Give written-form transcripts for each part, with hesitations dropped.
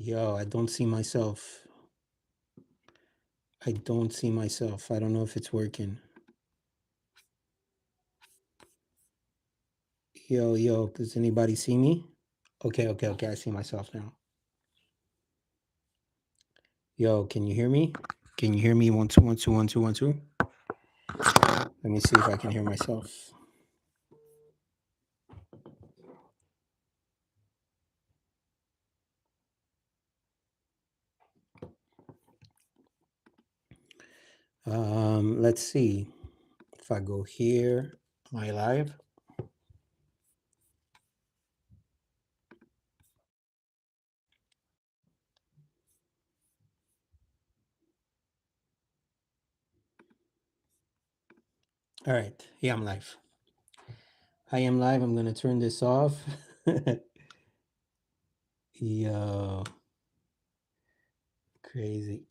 Yo, I don't see myself. I don't see myself. I don't know if it's working. Yo, does anybody see me? Okay. I see myself now. Yo, can you hear me? Can you hear me? 1 2 1 2 1 2 1 2. Let me see if I can hear myself. Let's see. If I go here, am I live? All right. Yeah, I'm live. I am live. I'm gonna turn this off. Yo, crazy.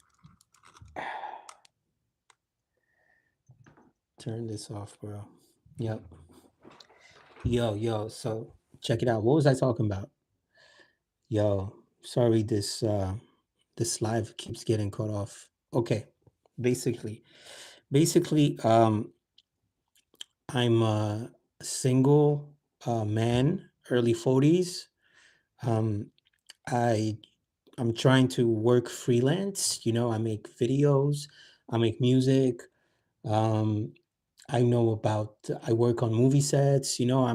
Turn this off, bro. Yep. Yo. So check it out. What was I talking about? Yo, sorry, this live keeps getting cut off. Okay. Basically, basically, I'm a single man, early 40s. Um, I I'm trying to work freelance. I make videos, I make music. Um, I know about I work on movie sets. I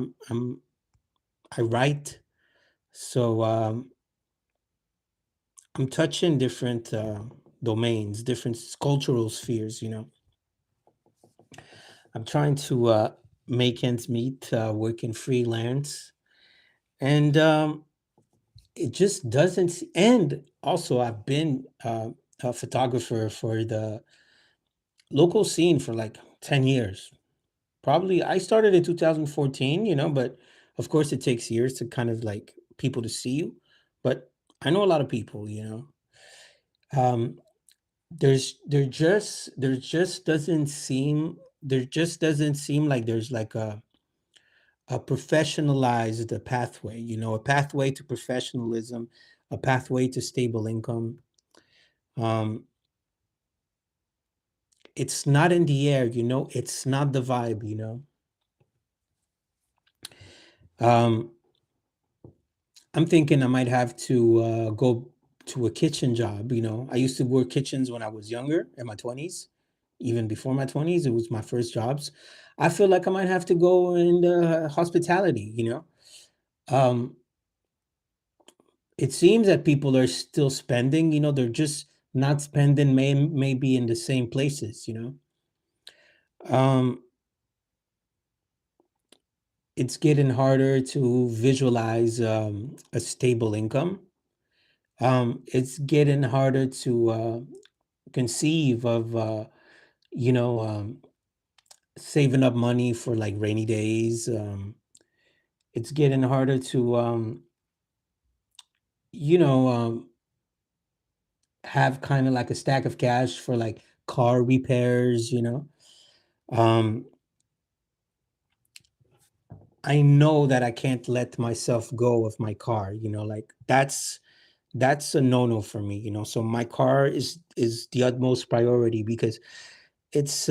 write. So I'm touching different domains, different cultural spheres. I'm trying to make ends meet, working freelance, and it just doesn't. And also, I've been a photographer for the local scene for like 10 years. Probably, I started in 2014. But of course, it takes years to kind of like people to see you. But I know a lot of people. Um, there just doesn't seem like there's like a professionalized pathway, a pathway to professionalism, a pathway to stable income. um it's not in the air, it's not the vibe. um I'm thinking I might have to go to a kitchen job. I used to work kitchens when I was younger, in my 20s. Even before my 20s, it was my first jobs. I feel like I might have to go in hospitality. um it seems that people are still spending. They're just not spending maybe in the same places. um it's getting harder to visualize a stable income. It's getting harder to conceive of you know um, saving up money for like rainy days. It's getting harder to you know have kind of like a stack of cash for like car repairs. um, I know that I can't let myself go of my car. Like that's a no-no for me. So my car is the utmost priority because it's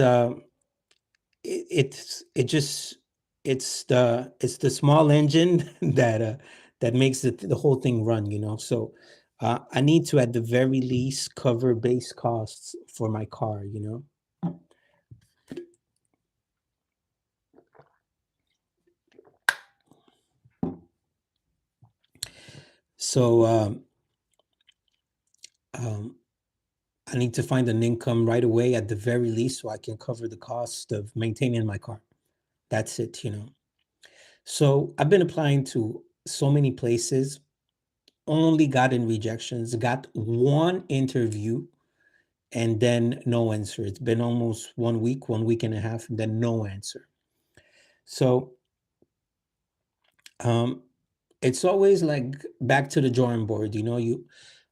it just it's the small engine that makes the whole thing run. So I need to at the very least cover base costs for my car. So um, I need to find an income right away at the very least so I can cover the cost of maintaining my car. That's it. So I've been applying to so many places, only gotten rejections, got one interview, and then no answer. It's been almost 1 week, 1 week and a half, and then no answer. So um, it's always like back to the drawing board.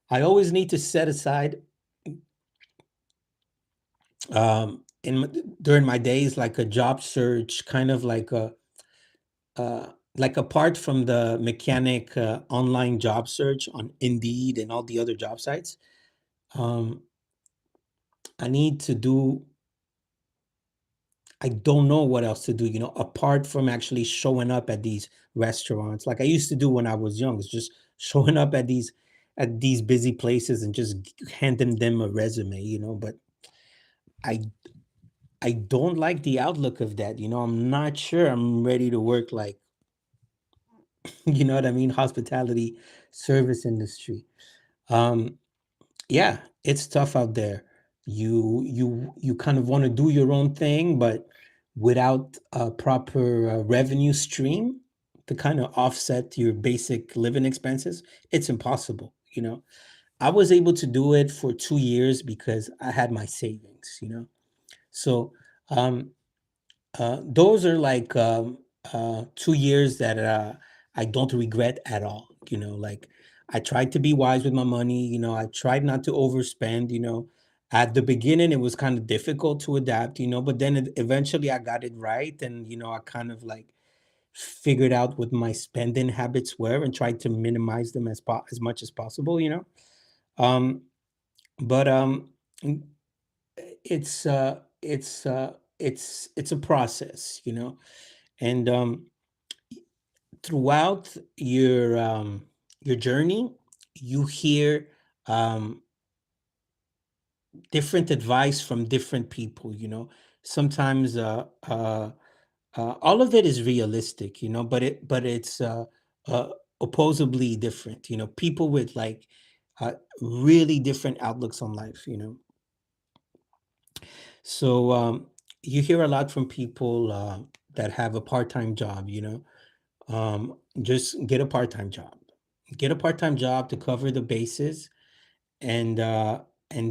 I always need to set aside during my days like a job search, kind of like a like apart from the mechanic online job search on Indeed and all the other job sites, um, I need to do, I don't know what else to do, apart from actually showing up at these restaurants like I used to do when I was young. It's just showing up at these busy places and just handing them a resume, but I I don't like the outlook of that. I'm not sure I'm ready to work like, you know what I mean, hospitality service industry. Um yeah, it's tough out there. You kind of want to do your own thing, but without a proper revenue stream to kind of offset your basic living expenses, it's impossible. I was able to do it for 2 years because I had my savings. So um, those are like 2 years that I don't regret at all. Like I tried to be wise with my money. I tried not to overspend. At the beginning, it was kind of difficult to adapt. But then eventually I got it right, and I kind of like figured out what my spending habits were and tried to minimize them as much as possible. Um, but it's a process, and throughout your journey, you hear um, different advice from different people. Sometimes all of it is realistic, but it's uh, opposably different. People with like uh, really different outlooks on life. So you hear a lot from people that have a part-time job. Just get a part-time job. Get a part-time job to cover the bases, and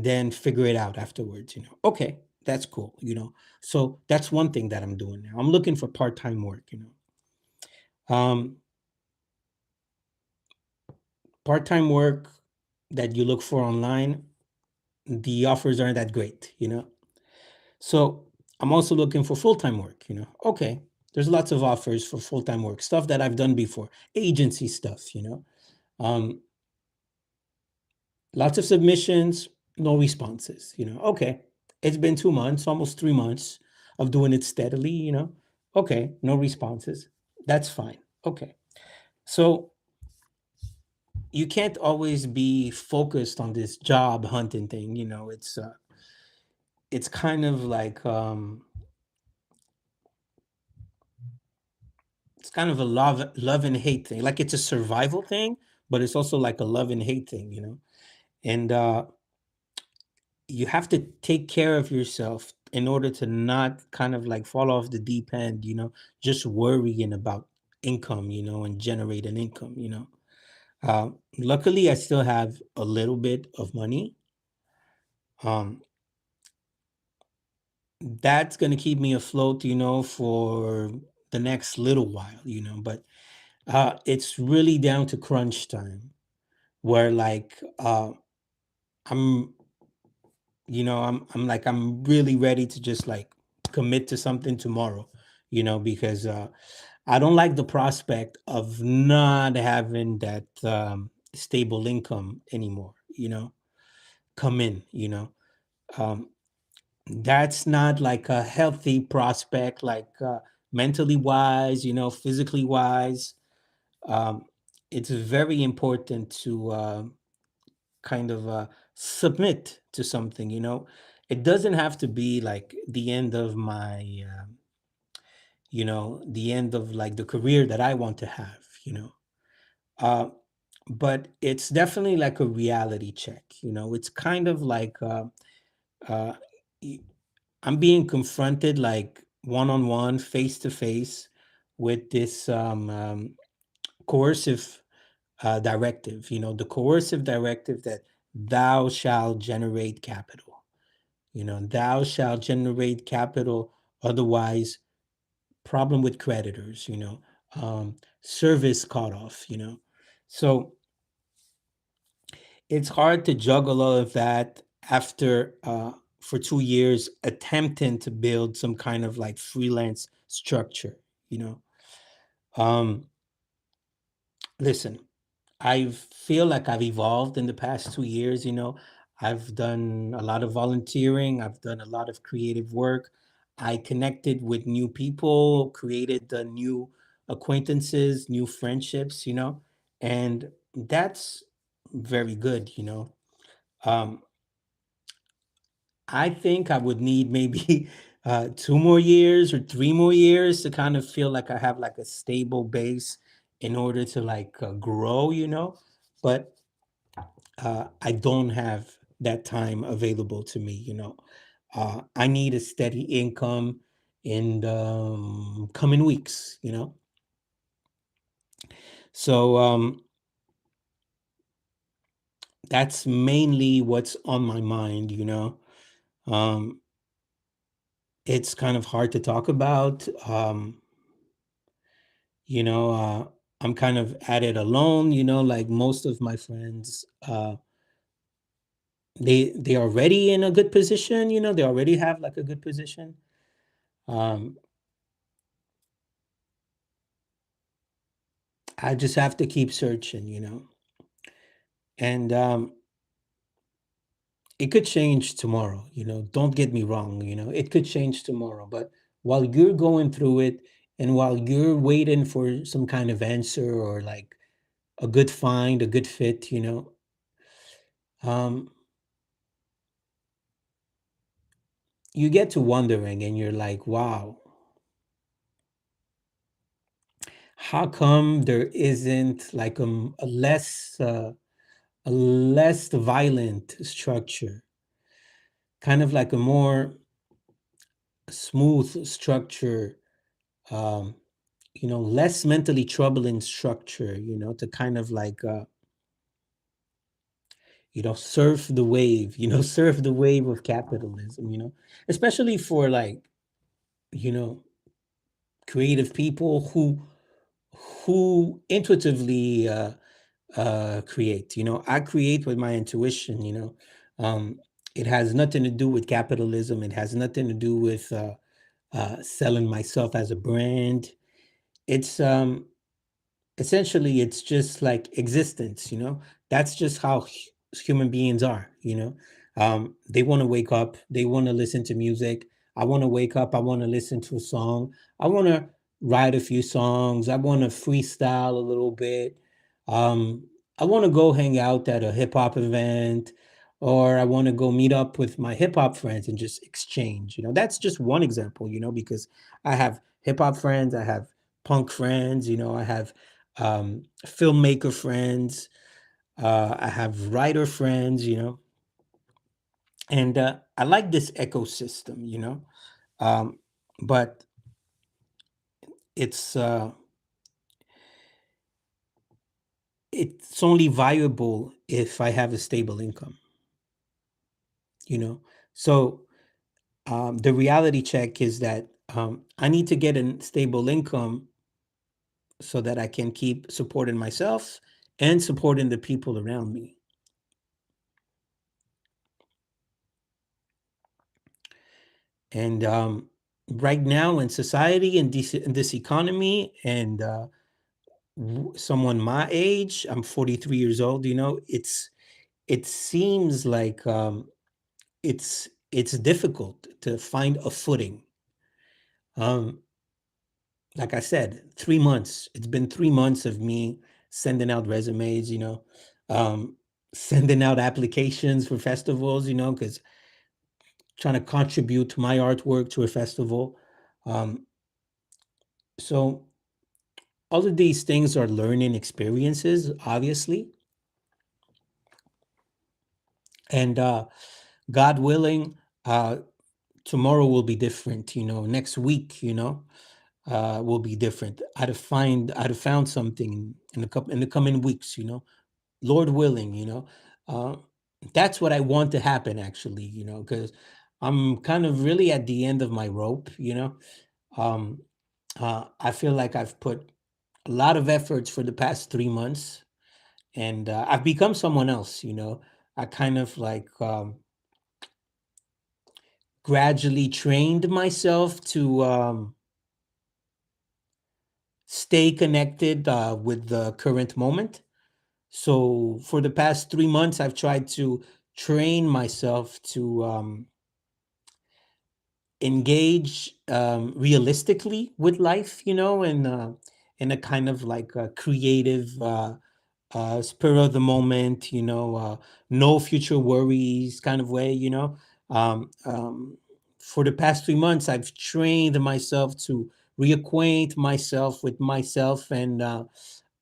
then figure it out afterwards. Okay, that's cool. So that's one thing that I'm doing now. I'm looking for part-time work. Um, Part-time work that you look for online, the offers aren't that great. So I'm also looking for full-time work. Okay, there's lots of offers for full-time work, stuff that I've done before, agency stuff. Um, Lots of submissions, no responses. Okay, it's been 2 months, almost 3 months of doing it steadily. Okay, no responses. That's fine. Okay, so you can't always be focused on this job hunting thing. It's kind of like it's kind of a love and hate thing. Like it's a survival thing, but it's also like a love and hate thing. And you have to take care of yourself in order to not kind of like fall off the deep end, just worrying about income, and generate an income. Luckily, I still have a little bit of money. Um, that's going to keep me afloat, for the next little while, but it's really down to crunch time where like I'm I'm really ready to just like commit to something tomorrow, because I don't like the prospect of not having that stable income anymore, come in. Um, that's not like a healthy prospect, like mentally wise, physically wise. Um, it's very important to kind of submit to something. It doesn't have to be like the end of my the end of like the career that I want to have. uh, but it's definitely like a reality check. It's kind of like uh, y- I'm being confronted like one on one, face to face with this coercive directive, the coercive directive that thou shalt generate capital. Thou shalt generate capital, otherwise, problem with creditors, service cut off. So it's hard to juggle all of that after for 2 years attempting to build some kind of like freelance structure. you know Um, Listen, I feel like I've evolved in the past 2 years. I've done a lot of volunteering, I've done a lot of creative work. I connected with new people, created new acquaintances, new friendships, and that's very good. Um, I think I would need maybe 2 more years or 3 more years to kind of feel like I have like a stable base in order to like grow. But I don't have that time available to me. I need a steady income in the coming weeks. So that's mainly what's on my mind. Um, it's kind of hard to talk about. You know, I'm kind of at it alone, like most of my friends, they already in a good position, they already have like a good position. Um, I just have to keep searching. And it could change tomorrow. Don't get me wrong, it could change tomorrow. But while you're going through it and while you're waiting for some kind of answer or like a good find, a good fit, um, you get to wondering and you're like, wow, how come there isn't like a less violent structure, kind of like a more smooth structure, um, less mentally troubling structure, to kind of like surf the wave, surf the wave of capitalism, especially for like, you know, creative people who intuitively create. I create with my intuition. Um, it has nothing to do with capitalism. It has nothing to do with selling myself as a brand. It's essentially it's just like existence. That's just how human beings are. They want to wake up, they want to listen to music. I want to wake up, I want to listen to a song, I want to write a few songs, I want to freestyle a little bit. um I want to go hang out at a hip hop event, or I want to go meet up with my hip hop friends and just exchange. That's just one example, because I have hip hop friends, I have punk friends, I have filmmaker friends, I have writer friends, and I like this ecosystem, um, but it's uh, it's only viable if I have a stable income. So the reality check is that I need to get a stable income so that I can keep supporting myself and supporting the people around me. And right now in society, in this economy, and someone my age, I'm 43 years old, it seems like it's difficult to find a footing. Um, like I said, 3 months. It's been 3 months of me sending out resumes, um, sending out applications for festivals, because trying to contribute my artwork to a festival. Um, so all of these things are learning experiences, obviously. And God willing, tomorrow will be different. Next week, will be different. I'd have found something in the coming weeks. Lord willing. Uh, that's what I want to happen, actually, because I'm kind of really at the end of my rope. Um, I feel like I've put a lot of efforts for the past 3 months, and I've become someone else. I kind of like gradually trained myself to stay connected with the current moment. So for the past 3 months, I've tried to train myself to engage realistically with life, and in a kind of like a creative, spur of the moment, no future worries kind of way. For the past 3 months, I've trained myself to reacquaint myself with myself and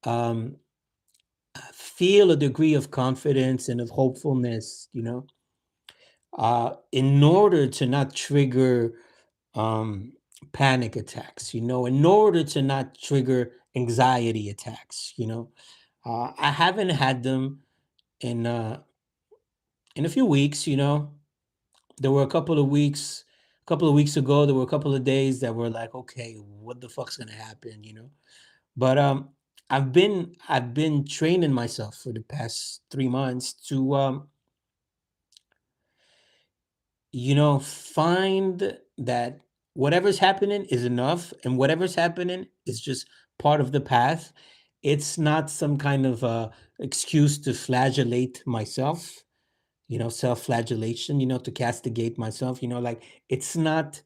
um, feel a degree of confidence and of hopefulness, in order to not trigger um, panic attacks, in order to not trigger anxiety attacks. I haven't had them in a few weeks. There were a couple of weeks ago. There were a couple of days that were like, okay, what the fuck's gonna happen? But I've been training myself for the past 3 months to find that whatever's happening is enough, and whatever's happening is just part of the path. It's not some kind of excuse to flagellate myself, self-flagellation, to castigate myself, like it's not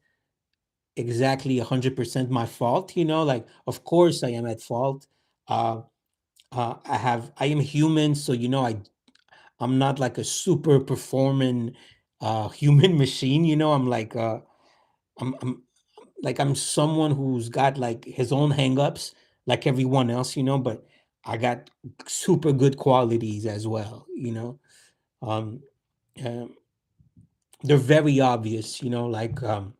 exactly 100% my fault, like of course I am at fault. Uh, I am human, so I'm not like a super performing human machine, I'm like I'm like I'm someone who's got like his own hangups, like everyone else, but I got super good qualities as well. Um, um, they're very obvious, like I'm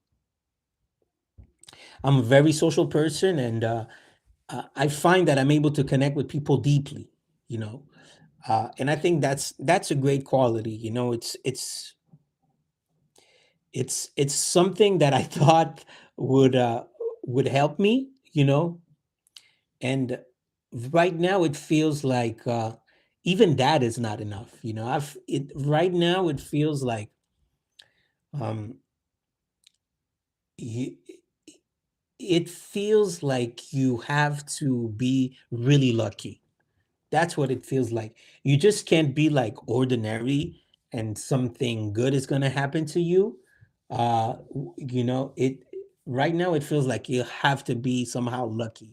a very social person, and I find that I'm able to connect with people deeply, you know. And I think that's a great quality. It's something that I thought would uh, would help me, and right now it feels like even that is not enough. I've it right now it feels like um, you, it feels like you have to be really lucky. That's what it feels like. You just can't be like ordinary and something good is going to happen to you. It right now it feels like you have to be somehow lucky.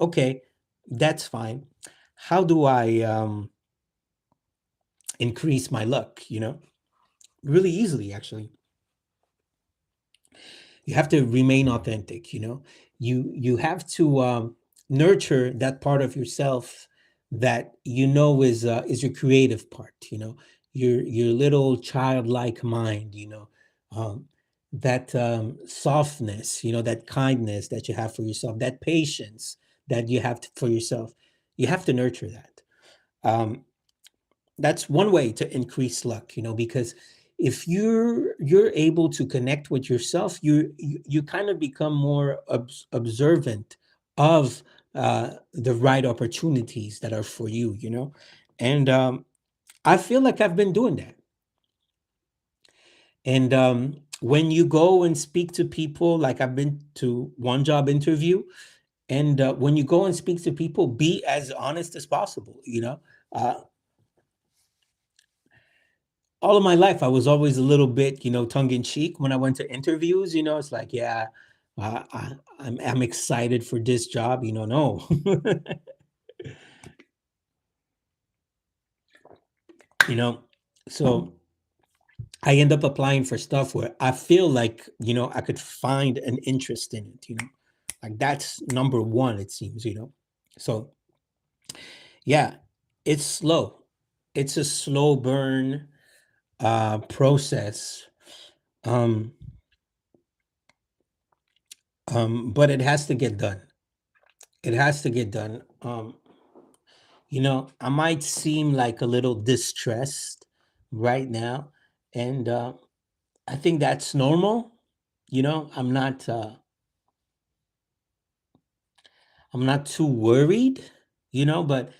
Okay, that's fine. How do I increase my luck, Really easily, actually. You have to remain authentic. You have to nurture that part of yourself that is your creative part, your little childlike mind, um, that softness, that kindness that you have for yourself, that patience that you have for yourself. You have to nurture that. That's one way to increase luck, because if you're able to connect with yourself, you kind of become more observant of the right opportunities that are for you, and I feel like I've been doing that. And when you go and speak to people, like I've been to one job interview, and when you go and speak to people, be as honest as possible. uh, all of my life, I was always a little bit, tongue in cheek when I went to interviews. It's like, yeah, I'm excited for this job. No, you know. So I end up applying for stuff where I feel like, I could find an interest in it. Like that's number one. It seems, So yeah, it's slow. It's a slow burn process. Um, but it has to get done. It has to get done. I might seem like a little distressed right now, and I think that's normal. I'm not too worried, but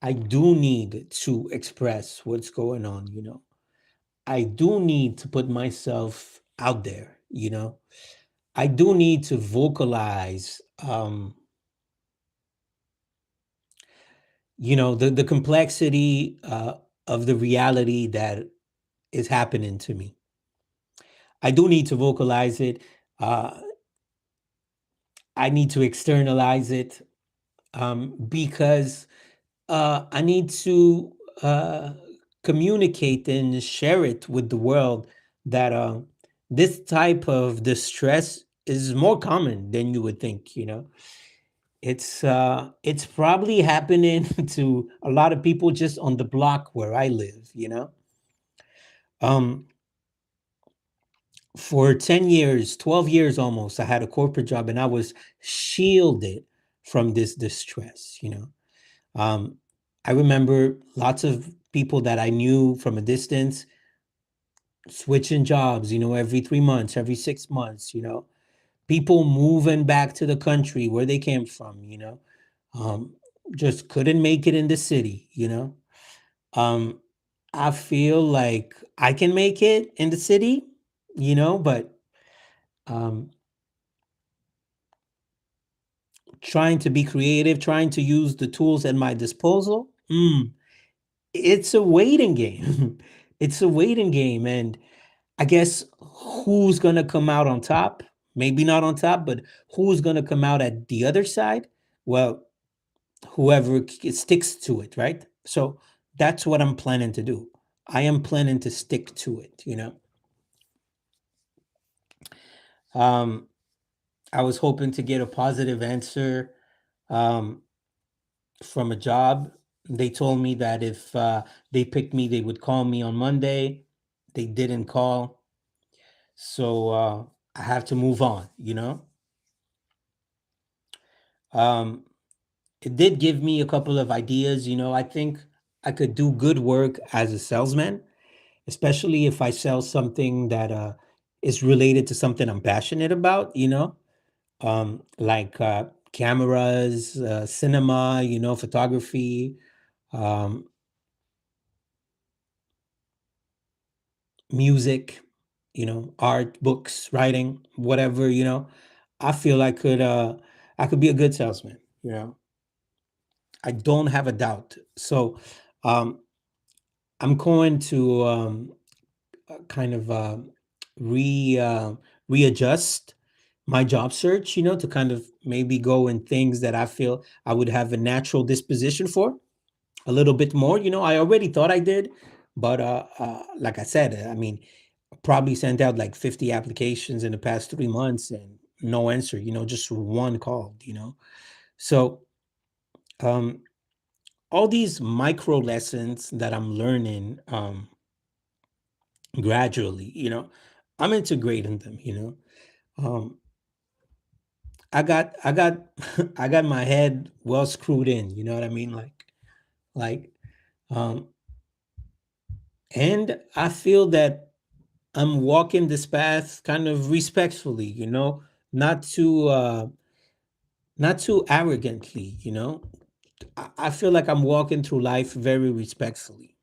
I do need to express what's going on. I do need to put myself out there. I do need to vocalize the complexity of the reality that is happening to me. I do need to vocalize it. Uh, I need to externalize it, because I need to communicate and share it with the world that this type of distress is more common than you would think. It's probably happening to a lot of people just on the block where I live. Um, for 10 years, 12 years almost, I had a corporate job and I was shielded from this distress. Um, I remember lots of people that I knew from a distance switching jobs, every 3 months, every 6 months. People moving back to the country where they came from. Um, just couldn't make it in the city. Um, I feel like I can make it in the city, but um, trying to be creative, trying to use the tools at my disposal, it's a waiting game. It's a waiting game. And I guess who's going to come out on top? Maybe not on top, but who's going to come out at the other side? Well, whoever sticks to it, right? So that's what I'm planning to do. I am planning to stick to it. Um, I was hoping to get a positive answer um, from a job. They told me that if they picked me, they would call me on Monday. They didn't call. So I have to move on. Um, it did give me a couple of ideas. I think I could do good work as a salesman, especially if I sell something that is related to something I'm passionate about, like cameras, cinema, photography, um, music, art, books, writing, whatever. I feel I could be a good salesman. I don't have a doubt. So um, I'm going to kind of re readjust my job search, to kind of maybe go in things that I feel I would have a natural disposition for a little bit more. I already thought I did, but like I said, I mean, probably sent out like 50 applications in the past 3 months and no answer, just one called. So um, all these micro lessons that I'm learning gradually, I'm integrating them. Um, I got I got my head well screwed in, you know what I mean? Like um and I feel that I'm walking this path kind of respectfully, not too arrogantly. I feel like I'm walking through life very respectfully.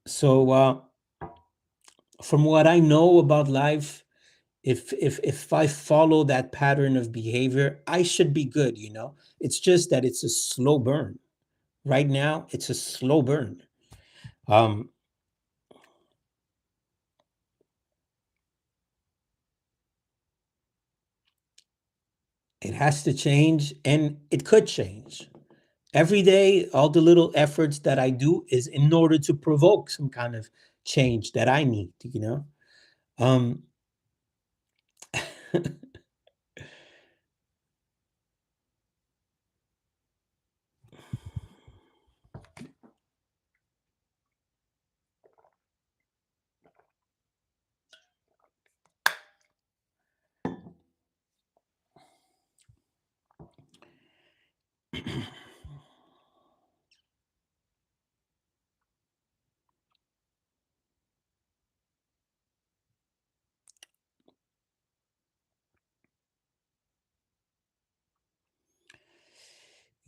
So from what I know about life, if I follow that pattern of behavior, I should be good. It's just that it's a slow burn. Right now, it's a slow burn. Um, it has to change and it could change. Every day, all the little efforts that I do is in order to provoke some kind of change that I need. Um,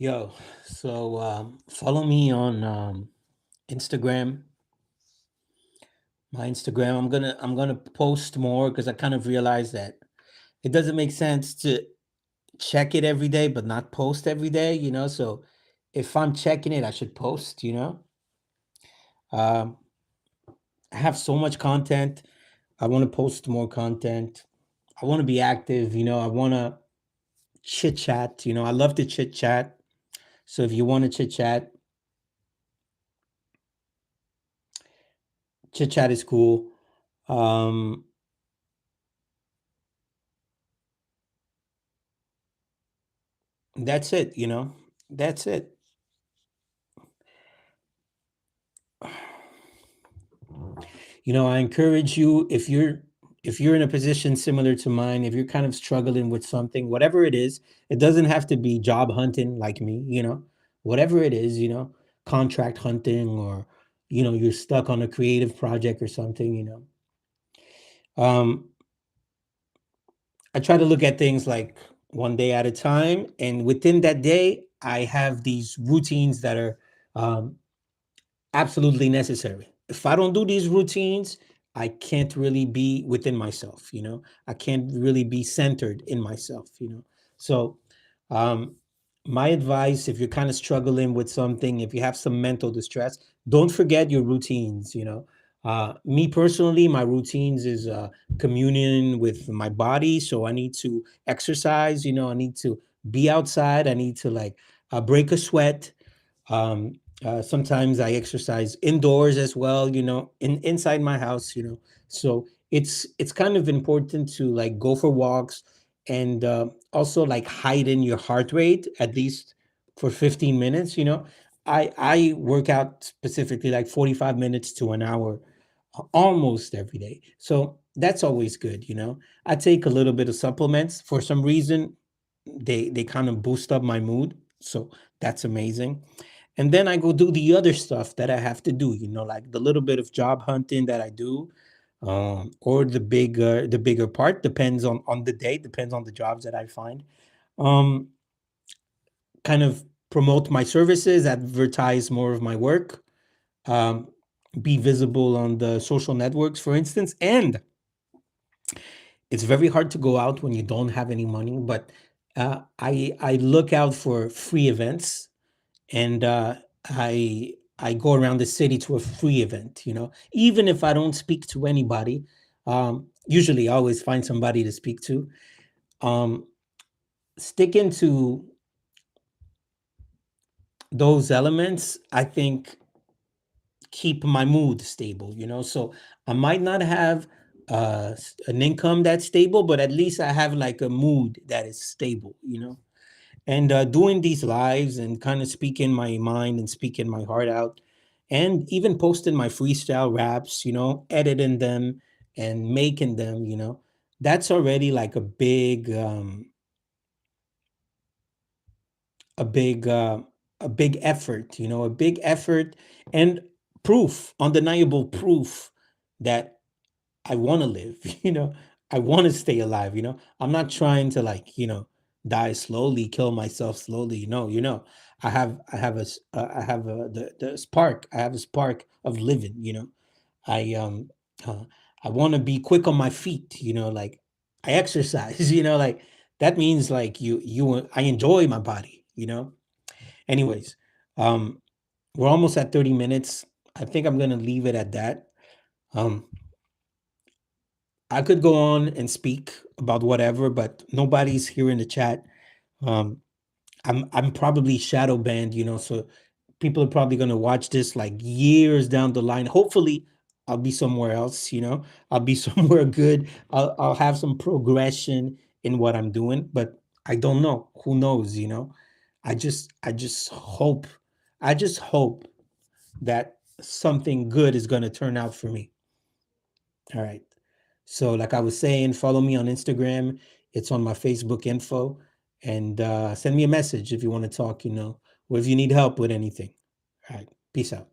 yo, so follow me on Instagram. My Instagram. I'm gonna post more because I kind of realized that it doesn't make sense to check it every day but not post every day. So if I'm checking it, I should post, you know. Um, I have so much content. I want to post more content. I want to be active, you know. I want to chit chat, you know. I love to chit chat. So if you want to chit chat is cool. Um, that's it, you know. That's it. You know, I encourage you, if you're in a position similar to mine, if you're kind of struggling with something, whatever it is, it doesn't have to be job hunting like me, you know. Whatever it is, you know, contract hunting, or you know, you're stuck on a creative project or something, you know. Um I try to look at things like one day at a time, and within that day, I have these routines that are um absolutely necessary. If I don't do these routines, I can't really be within myself, you know. I can't really be centered in myself, you know. So, um, my advice, if you're kind of struggling with something, if you have some mental distress, don't forget your routines, you know. Me personally, my routines is communion with my body. So I need to exercise, you know, I need to be outside, I need to like break a sweat. Sometimes I exercise indoors as well, you know, inside my house, you know. So it's kind of important to like go for walks, and also like heighten your heart rate at least for 15 minutes, you know. I work out specifically like 45 minutes to an hour almost every day. So that's always good, you know. I take a little bit of supplements for some reason. They kind of boost up my mood. So that's amazing. And then I go do the other stuff that I have to do, you know, like the little bit of job hunting that I do, or the bigger part depends on the day, depends on the jobs that I find. Um, Kind of promote my services, advertise more of my work, um, be visible on the social networks, for instance. And it's very hard to go out when you don't have any money, but I look out for free events, and I go around the city to a free event. You know, even if I don't speak to anybody, usually I always find somebody to speak to. Um, Sticking to those elements, I think, keep my mood stable. You know, so I might not have an income that's stable, but at least I have like a mood that is stable. You know. And doing these lives and kind of speaking my mind and speaking my heart out, and even posting my freestyle raps, you know, editing them and making them, you know, that's already like a big uh a big effort, you know, a big effort, and proof, undeniable proof that I want to live, you know. I want to stay alive, you know. I'm not trying to like, you know, die slowly, kill myself slowly. No, you know. I have the spark. I have a spark of living, you know. I uh, I want to be quick on my feet, you know, like I exercise, you know, like that means like I enjoy my body, you know. Anyways, um we're almost at 30 minutes. I think I'm going to leave it at that. Um I could go on and speak about whatever, but nobody's here in the chat. Um, I'm probably shadow banned, you know, so people are probably gonna watch this like years down the line. Hopefully, I'll be somewhere else, you know. I'll be somewhere good. I'll have some progression in what I'm doing, but I don't know. Who knows, you know? I just hope, I just hope that something good is gonna turn out for me. All right. So, like I was saying, follow me on Instagram. It's on my Facebook info. And send me a message if you want to talk, you know, or if you need help with anything. All right. Peace out.